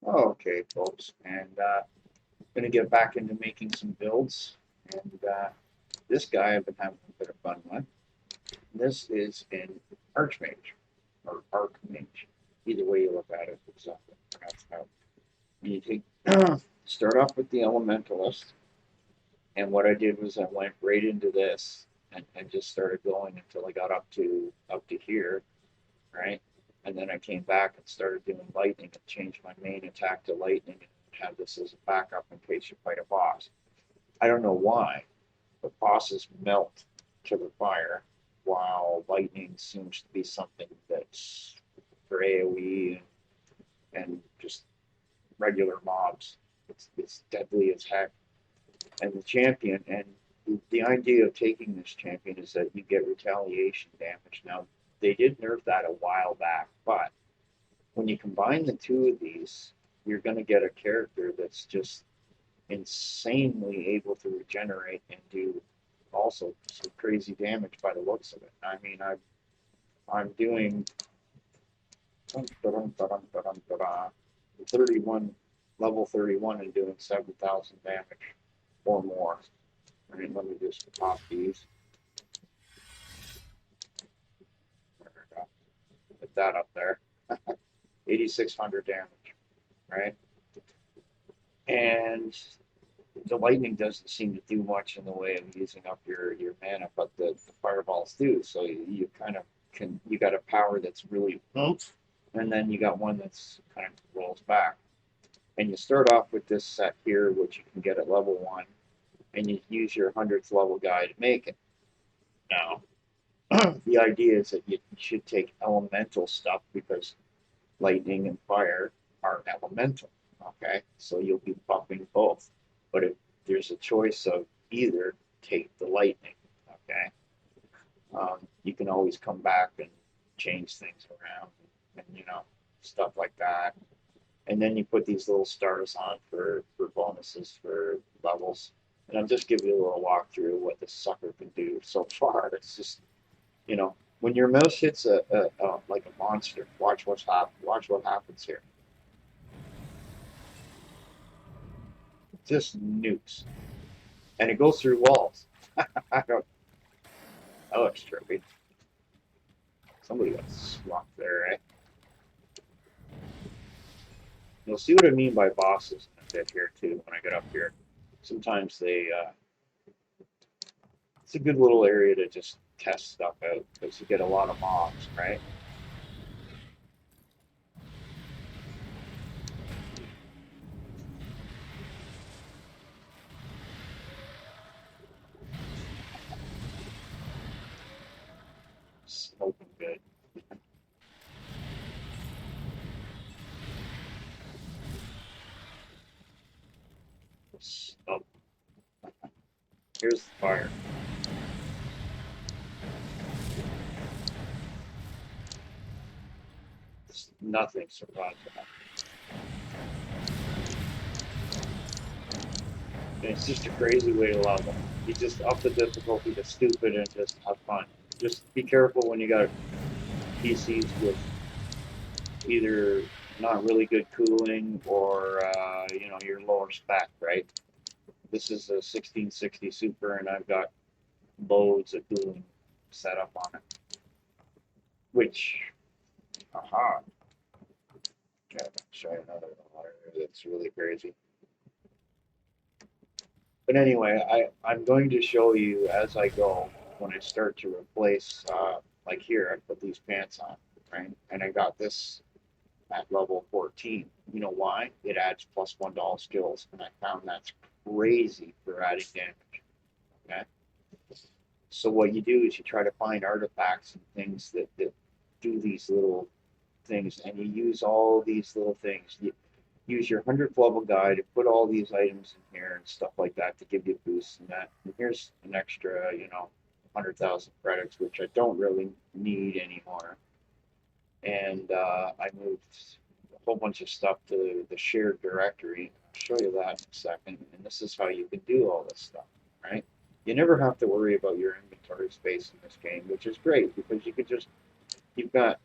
Okay, folks, and gonna get back into making some builds. And this guy I've been having a bit of fun with. This is an Archmage or Archmage. Either way you look at it, it's pronounced how. You take start off with the elementalist, and what I did was I went right into this and just started going until I got up to here, right? And then I came back and started doing lightning and changed my main attack to lightning and have this as a backup in case you fight a boss. I don't know why, but bosses melt to the fire, while lightning seems to be something that's for AoE and just regular mobs. It's deadly as heck. And the champion, and the idea of taking this champion is that you get retaliation damage. Now, they did nerf that a while back, but when you combine the two of these, you're going to get a character that's just insanely able to regenerate and do also some crazy damage by the looks of it. I mean, I'm doing 31 level 31 and doing 7,000 damage or more. I mean, let me just pop these. There we go. Put that up there. 8,600 damage, right? And the lightning doesn't seem to do much in the way of using up your mana, but the fireballs do. So you kind of you got a power that's really oomph, and then you got one that's kind of rolls back. And you start off with this set here, which you can get at level 1, and you use your 100th level guy to make it. Now, the idea is that you should take elemental stuff because lightning and fire are elemental. Okay, so you'll be buffing both. But if there's a choice of either, take the lightning. Okay, you can always come back and change things around, and stuff like that. And then you put these little stars on for bonuses for levels. And I'm just giving you a little walkthrough of what this sucker can do so far. It's just when your mouse hits a like a monster, watch what happens here. Just nukes, and it goes through walls. I don't. That looks trippy. Somebody got swamped there, right? You'll see what I mean by bosses in a bit here too when I get up here. Sometimes it's a good little area to just test stuff out because you get a lot of mobs, right? Smoking good. Oh, here's the fire. Nothing survives that. And it's just a crazy way to level. You just up the difficulty to stupid and just have fun. Just be careful when you got PCs with either not really good cooling or your lower spec, right? This is a 1660 Super, and I've got loads of cooling set up on it. Which, aha, okay, I'll show you another one that's really crazy. But anyway, I'm going to show you as I go when I start to replace, like here, I put these pants on, right? And I got this at level 14. You know why? It adds +1 to all skills, and I found that's crazy for adding damage. Okay? So what you do is you try to find artifacts and things that do these little things, and you use all these little things. You use your 100th level guy to put all these items in here and stuff like that to give you boosts and that. And here's an extra, 100,000 credits, which I don't really need anymore. And I moved a whole bunch of stuff to the shared directory. I'll show you that in a second. And this is how you can do all this stuff, right? You never have to worry about your inventory space in this game, which is great because you could just, you've got,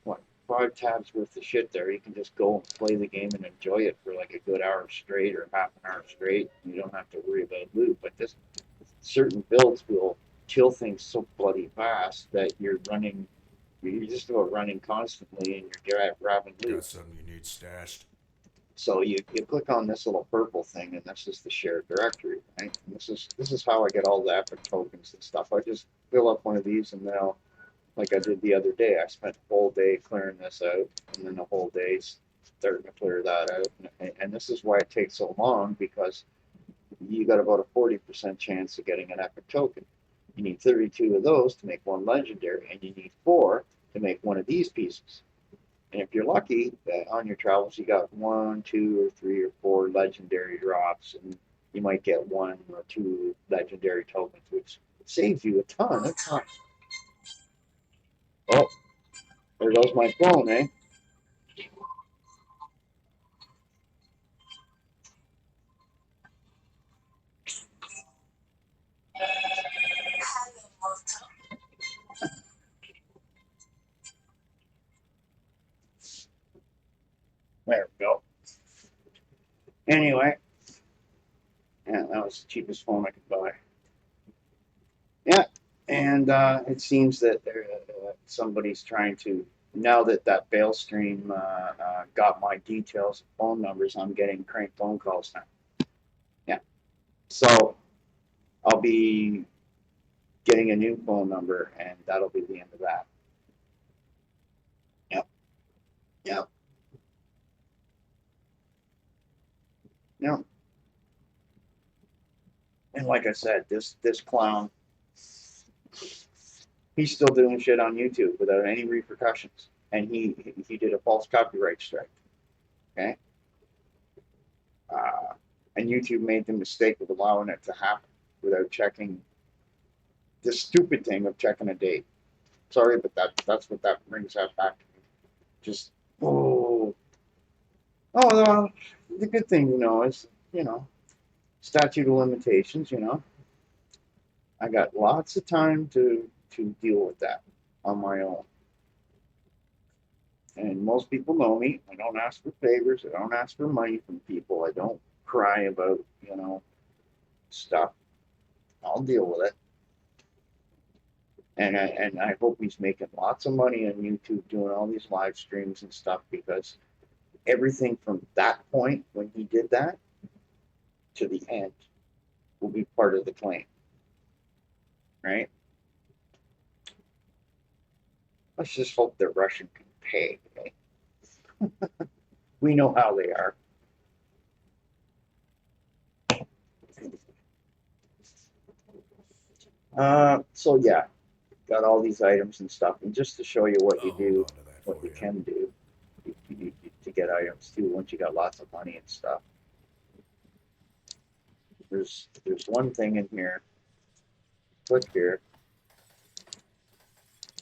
what, 5 tabs worth of shit there. You can just go and play the game and enjoy it for like a good hour straight or half an hour straight. You don't have to worry about loot. But this certain builds will kill things so bloody fast that you're just about running constantly and you're grabbing loot. Got something you need stashed? So you click on this little purple thing, and this is the shared directory, right? And this is how I get all the epic tokens and stuff. I just fill up one of these, and now, like I did the other day, I spent a whole day clearing this out, and then the whole day starting to clear that out. And this is why it takes so long, because you got about a 40% chance of getting an epic token. You need 32 of those to make one legendary, and you need 4 to make one of these pieces. And if you're lucky, on your travels, you got 1, 2, or 3, or 4 legendary drops, and you might get 1 or 2 legendary tokens, which saves you a ton of time. Oh, there goes my phone, eh? There we go. Anyway, yeah, that was the cheapest phone I could buy. Yeah, and it seems that somebody's trying to, now that that bail stream got my details, phone numbers, I'm getting crank phone calls now. Yeah, so I'll be getting a new phone number, and that'll be the end of that. Yep, yep, yep. And like I said, this clown, he's still doing shit on YouTube without any repercussions, and he did a false copyright strike. Okay, and YouTube made the mistake of allowing it to happen without checking this stupid thing of checking a date. Sorry, but that's what that brings that back to me. Just oh well, the good thing is statute of limitations. I got lots of time to deal with that on my own. And most people know me. I don't ask for favors. I don't ask for money from people. I don't cry about, stuff. I'll deal with it. And I hope he's making lots of money on YouTube doing all these live streams and stuff, because everything from that point when he did that to the end will be part of the claim. Right? Let's just hope that Russian can pay. Okay? We know how they are. So yeah, got all these items and stuff, and just to show you what you do, what you can do to get items too, once you got lots of money and stuff. There's one thing in here. Click here,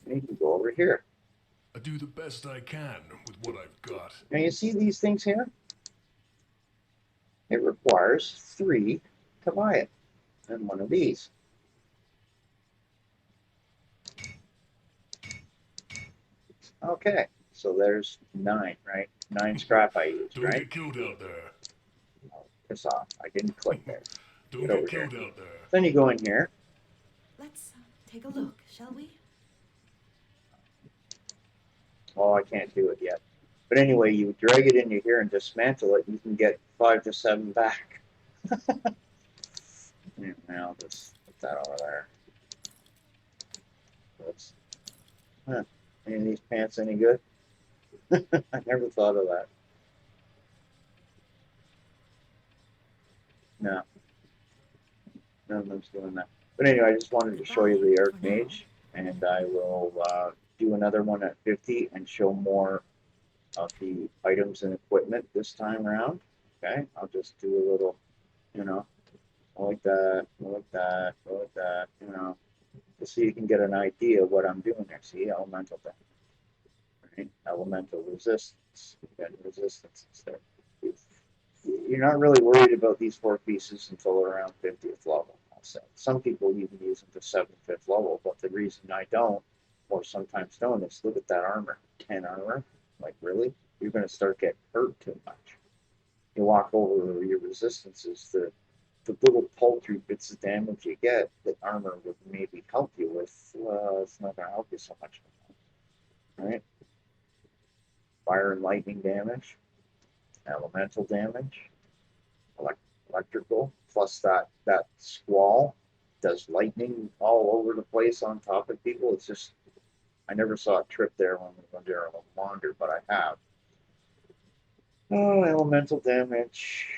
and you can go over here. I do the best I can with what I've got. Now you see these things here? It requires 3 to buy it, and one of these. Okay, so there's 9, right? 9 scrap I used, Don't right? get killed out there. Oh, piss off. I didn't click there. Don't get killed out there. Then you go in here. Let's take a look, shall we? Oh, I can't do it yet. But anyway, you drag it into here and dismantle it. You can get 5 to 7 back. Yeah, now just put that over there. Oops. Huh. Any of these pants any good? I never thought of that. No. None of them's doing that. But anyway, I just wanted to show you the Archmage, and I will do another one at 50 and show more of the items and equipment this time around. Okay, I'll just do a little, like that, like that, like that, just so you can get an idea of what I'm doing there. See, elemental thing. Right? Elemental resistance. You got resistances there. You're not really worried about these 4 pieces until around 50th level. Some people even use them to 75th level, but the reason I don't, or sometimes don't, is look at that armor. 10 armor. Like, really? You're going to start getting hurt too much. You walk over your resistances, the little paltry bits of damage you get that armor would maybe help you with, it's not going to help you so much. Right? Fire and lightning damage, elemental damage, electrical, plus that squall does lightning all over the place on top of people. It's just, I never saw a trip there when they're a wander, but I have. Oh, elemental damage.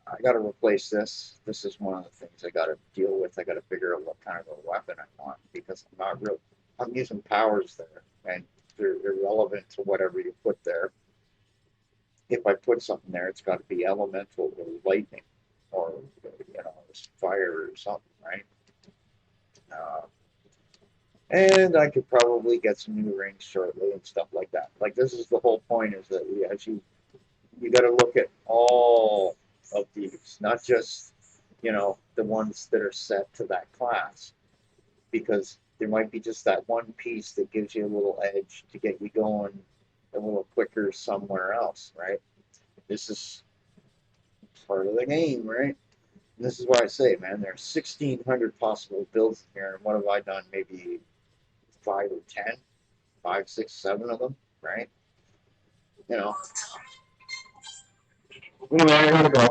I got to replace this. This is one of the things I got to deal with. I got to figure out what kind of a weapon I want because I'm not real. I'm using powers there, and they're irrelevant to whatever you put there. If I put something there, it's got to be elemental or lightning or fire or something, right? Uh, and I could probably get some new rings shortly and stuff like that. Like this is the whole point: is that as you got to look at all of these, not just the ones that are set to that class, because there might be just that one piece that gives you a little edge to get you going a little quicker somewhere else, right? This is part of the game, right? And this is why I say, man, there's 1,600 possible builds here, and what have I done? Maybe 5 or 10, 5, 6, 7 of them, right? You know. Anyway, I gotta go.